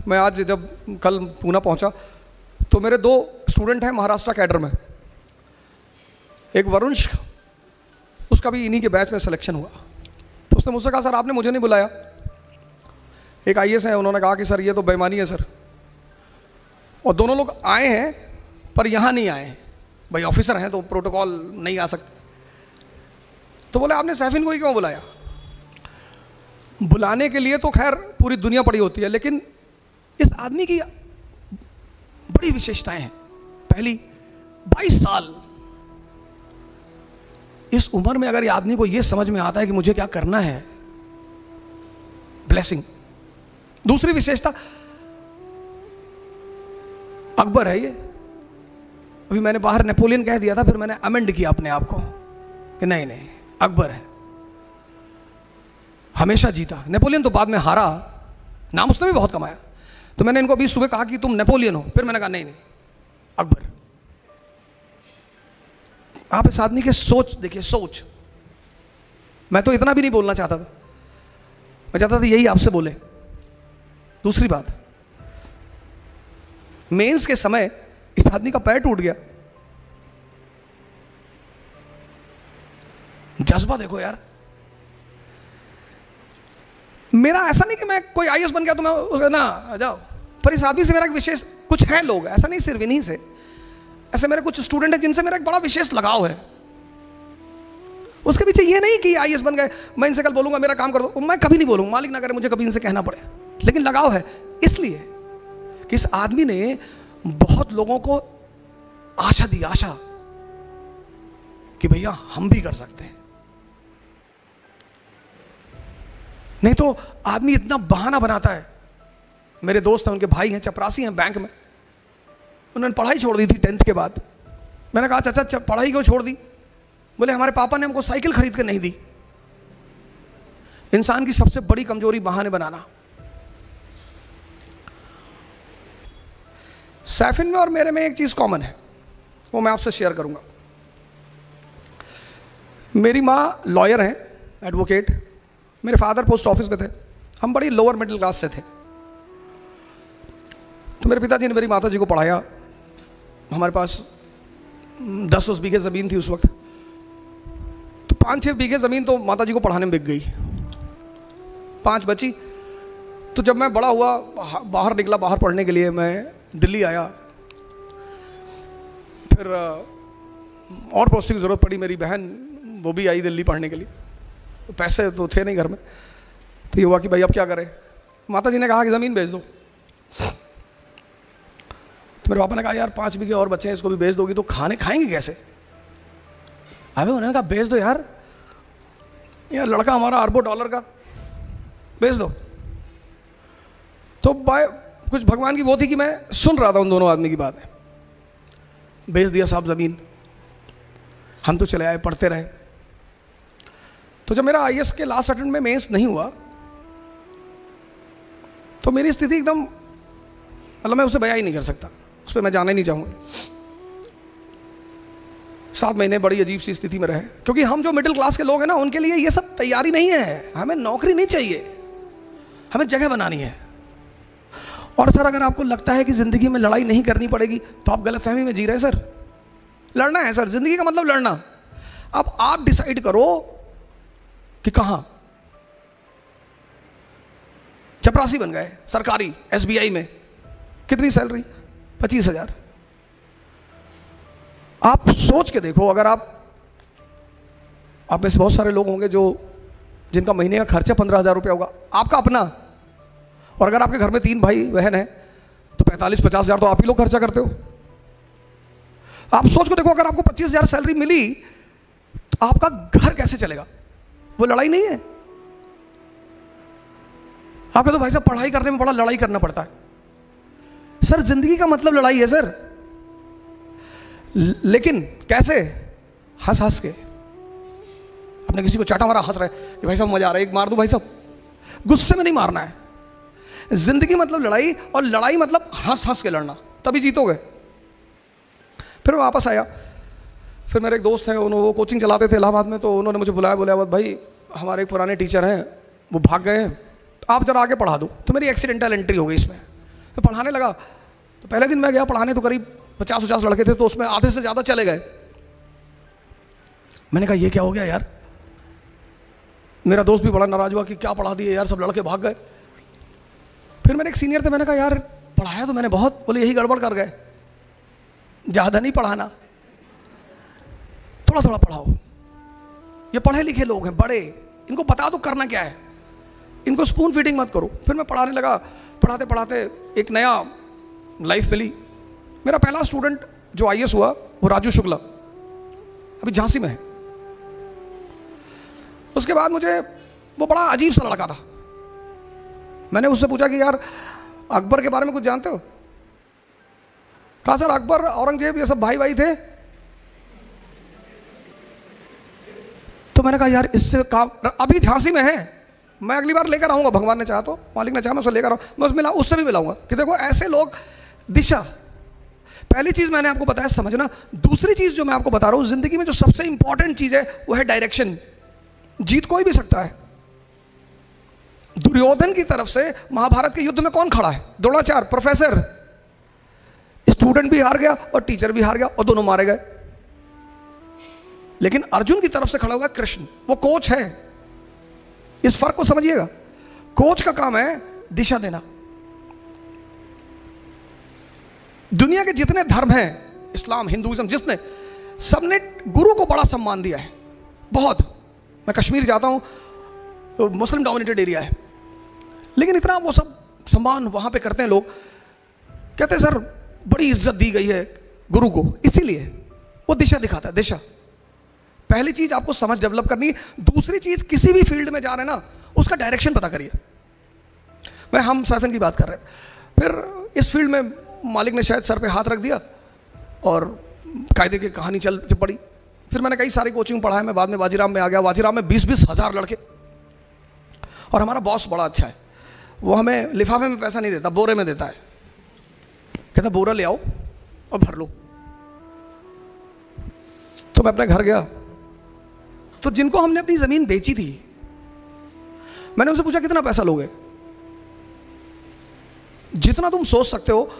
मैं आज जब कल पूना पहुंचा तो मेरे 2 स्टूडेंट हैं महाराष्ट्र कैडर में। एक वरुण, उसका भी इन्हीं के बैच में सिलेक्शन हुआ। तो उसने मुझसे कहा सर आपने मुझे नहीं बुलाया। एक आईएएस है, उन्होंने कहा कि सर ये तो बेईमानी है सर। और दोनों लोग आए हैं पर यहाँ नहीं आए, भाई ऑफिसर हैं तो प्रोटोकॉल नहीं आ सकते। तो बोले आपने सैफिन को ही क्यों बुलाया? बुलाने के लिए तो खैर पूरी दुनिया पड़ी होती है, लेकिन इस आदमी की बड़ी विशेषताएं हैं। पहली, 22 साल, इस उम्र में अगर ये आदमी को ये समझ में आता है कि मुझे क्या करना है, ब्लेसिंग। दूसरी विशेषता, अकबर है ये। अभी मैंने बाहर नेपोलियन कह दिया था, फिर मैंने अमेंड किया अपने आप को कि नहीं नहीं अकबर है, हमेशा जीता। नेपोलियन तो बाद में हारा, नाम उसने भी बहुत कमाया। तो मैंने इनको अभी सुबह कहा कि तुम नेपोलियन हो, फिर मैंने कहा नहीं नहीं अकबर। आप इस आदमी के सोच देखिए, सोच। मैं तो इतना भी नहीं बोलना चाहता था, मैं चाहता था यही आपसे बोले। दूसरी बात, मेंस के समय इस आदमी का पैर टूट गया। जज्बा देखो यार। मेरा ऐसा नहीं कि मैं कोई आईएएस बन गया तो मैं उसका ना जाओ, पर इस आदमी से मेरा एक विशेष कुछ है। लोग ऐसा नहीं सिर्फ इन्हीं से, ऐसे मेरे कुछ स्टूडेंट हैं जिनसे मेरा एक बड़ा विशेष लगाव है। उसके पीछे ये नहीं कि आईएएस बन गए, मैं इनसे कल बोलूंगा मेरा काम कर दो, मैं कभी नहीं बोलूंगा, मालिक ना करे मुझे कभी इनसे कहना पड़े। लेकिन लगाव है इसलिए कि इस आदमी ने बहुत लोगों को आशा दी, आशा कि भैया हम भी कर सकते हैं। नहीं तो आदमी इतना बहाना बनाता है। मेरे दोस्त हैं, उनके भाई हैं, चपरासी हैं बैंक में, उन्होंने पढ़ाई छोड़ दी थी 10th के बाद। मैंने कहा चाचा पढ़ाई क्यों छोड़ दी? बोले हमारे पापा ने हमको साइकिल खरीद के नहीं दी। इंसान की सबसे बड़ी कमजोरी बहाने बनाना। सैफिन में और मेरे में एक चीज कॉमन है, वो मैं आपसे शेयर करूंगा। मेरी माँ लॉयर हैं, एडवोकेट। मेरे फादर पोस्ट ऑफिस में थे। हम बड़ी लोअर मिडिल क्लास से थे। तो मेरे पिताजी ने मेरी माता जी को पढ़ाया। हमारे पास 10 बीघे ज़मीन थी उस वक्त। तो 5-6 बीघे ज़मीन तो माता जी को पढ़ाने में बिक गई, 5 बची। तो जब मैं बड़ा हुआ, बाहर निकला, बाहर पढ़ने के लिए मैं दिल्ली आया। फिर और पोस्टिंग की ज़रूरत पड़ी। मेरी बहन वो भी आई दिल्ली पढ़ने के लिए। तो पैसे तो थे नहीं घर में। तो ये हुआ कि भाई अब क्या करें? माता जी ने कहा कि ज़मीन बेच दो। तो मेरे पापा ने कहा यार 5 बीघे और बच्चे हैं, इसको भी बेच दोगी तो खाएंगे कैसे? अबे उन्होंने कहा बेच दो यार लड़का हमारा अरबों डॉलर का, बेच दो। तो कुछ भगवान की वो थी कि मैं सुन रहा था उन दोनों आदमी की बात है। बेच दिया साहब ज़मीन। हम तो चले आए, पढ़ते रहे। तो जब मेरा आईएएस के लास्ट अटेम्प्ट में मेंस नहीं हुआ तो मेरी स्थिति एकदम, मतलब मैं उसे बयां ही नहीं कर सकता, उस पर मैं जाना ही नहीं चाहूँगा। 7 महीने बड़ी अजीब सी स्थिति में रहे, क्योंकि हम जो मिडिल क्लास के लोग हैं ना, उनके लिए ये सब तैयारी नहीं है। हमें नौकरी नहीं चाहिए, हमें जगह बनानी है। और सर अगर आपको लगता है कि ज़िंदगी में लड़ाई नहीं करनी पड़ेगी तो आप गलतफहमी में जी रहे हैं सर। लड़ना है सर, ज़िंदगी का मतलब लड़ना। अब आप डिसाइड करो कि कहाँ। चपरासी बन गए सरकारी एसबीआई में, कितनी सैलरी? 25,000। आप सोच के देखो, अगर आप में से बहुत सारे लोग होंगे जिनका महीने का खर्चा 15,000 रुपया होगा, आपका अपना। और अगर आपके घर में 3 भाई बहन हैं तो 45-50 हज़ार तो आप ही लोग खर्चा करते हो। आप सोच को देखो, अगर आपको 25,000 सैलरी मिली तो आपका घर कैसे चलेगा? वो लड़ाई नहीं है। आपको तो भाई साहब पढ़ाई करने में बड़ा लड़ाई करना पड़ता है। सर जिंदगी का मतलब लड़ाई है सर, लेकिन कैसे? हंस हंस के। अपने किसी को चाटा मारा, हंस रहे कि भाई साहब मजा आ रहा है, एक मार दो भाई साहब। गुस्से में नहीं मारना है। जिंदगी मतलब लड़ाई, और लड़ाई मतलब हंस हंस के लड़ना, तभी जीतोगे। फिर मैं वापस आया। फिर मेरे एक दोस्त हैं, वो कोचिंग चलाते थे इलाहाबाद में, तो उन्होंने मुझे बुलाया, बोला भाई हमारे एक पुराने टीचर हैं, वो भाग गए हैं, तो आप जरा आगे पढ़ा दो। तो मेरी एक्सीडेंटल एंट्री हो गई इसमें। मैं पढ़ाने लगा तो पहले दिन मैं गया पढ़ाने तो करीब 50-50 लड़के थे, तो उसमें आधे से ज़्यादा चले गए। मैंने कहा ये क्या हो गया यार। मेरा दोस्त भी बड़ा नाराज हुआ कि क्या पढ़ा दिए यार, सब लड़के भाग गए। फिर मेरे एक सीनियर थे, मैंने कहा यार पढ़ाया तो मैंने बहुत, बोले यही गड़बड़ कर गए, ज़्यादा नहीं पढ़ाना, थोड़ा थोड़ा पढ़ाओ। ये पढ़े लिखे लोग हैं बड़े, इनको बता दो करना क्या है, इनको स्पून फीडिंग मत करो। फिर मैं पढ़ाने लगा, पढ़ाते पढ़ाते एक नया लाइफ मिली। मेरा पहला स्टूडेंट जो आईएएस हुआ वो राजू शुक्ला, अभी झांसी में है। उसके बाद मुझे वो बड़ा अजीब सा लड़का था। मैंने उससे पूछा कि यार अकबर के बारे में कुछ जानते हो? कहा सर अकबर औरंगजेब ये सब भाई भाई थे। तो मैंने कहा यार इससे काम, अभी झांसी में है, मैं अगली बार लेकर आऊंगा, भगवान ने चाहा तो, मालिक ने चाहा मैं उसे लेकर आऊँ, मैं उससे भी मिलाऊंगा कि देखो ऐसे लोग। दिशा पहली चीज मैंने आपको बताया समझना। दूसरी चीज जो मैं आपको बता रहा हूं, जिंदगी में जो सबसे इंपॉर्टेंट चीज है वो है डायरेक्शन। जीत कोई भी सकता है। दुर्योधन की तरफ से महाभारत के युद्ध में कौन खड़ा है? द्रोणाचार्य, प्रोफेसर। स्टूडेंट भी हार गया और टीचर भी हार गया और दोनों मारे गए। लेकिन अर्जुन की तरफ से खड़ा हुआ है कृष्ण, वो कोच है। इस फर्क को समझिएगा। कोच का काम है दिशा देना। दुनिया के जितने धर्म हैं, इस्लाम, हिंदुइज्म, जिसने, सबने गुरु को बड़ा सम्मान दिया है, बहुत। मैं कश्मीर जाता हूं तो मुस्लिम डोमिनेटेड एरिया है, लेकिन इतना वो सब सम्मान वहां पे करते हैं लोग। कहते हैं सर बड़ी इज्जत दी गई है गुरु को, इसीलिए वो दिशा दिखाता है। दिशा पहली चीज आपको समझ डेवलप करनी है। दूसरी चीज, किसी भी फील्ड में जा रहे हैं ना, उसका डायरेक्शन पता करिए। हम सर्फिंग की बात कर रहे हैं, फिर इस फील्ड में मालिक ने शायद सर पे हाथ रख दिया और कायदे की कहानी चल पड़ी। फिर मैंने कई सारी कोचिंग पढ़ा है, मैं बाद में वाजीराम में आ गया। वाजीराम में 20-20 हज़ार लड़के, और हमारा बॉस बड़ा अच्छा है, वो हमें लिफाफे में पैसा नहीं देता, बोरे में देता है। कहता बोरा ले आओ और भर लो। तो मैं अपने घर गया, तो जिनको हमने अपनी जमीन बेची थी, मैंने उनसे पूछा कितना पैसा लोगे? जितना तुम सोच सकते हो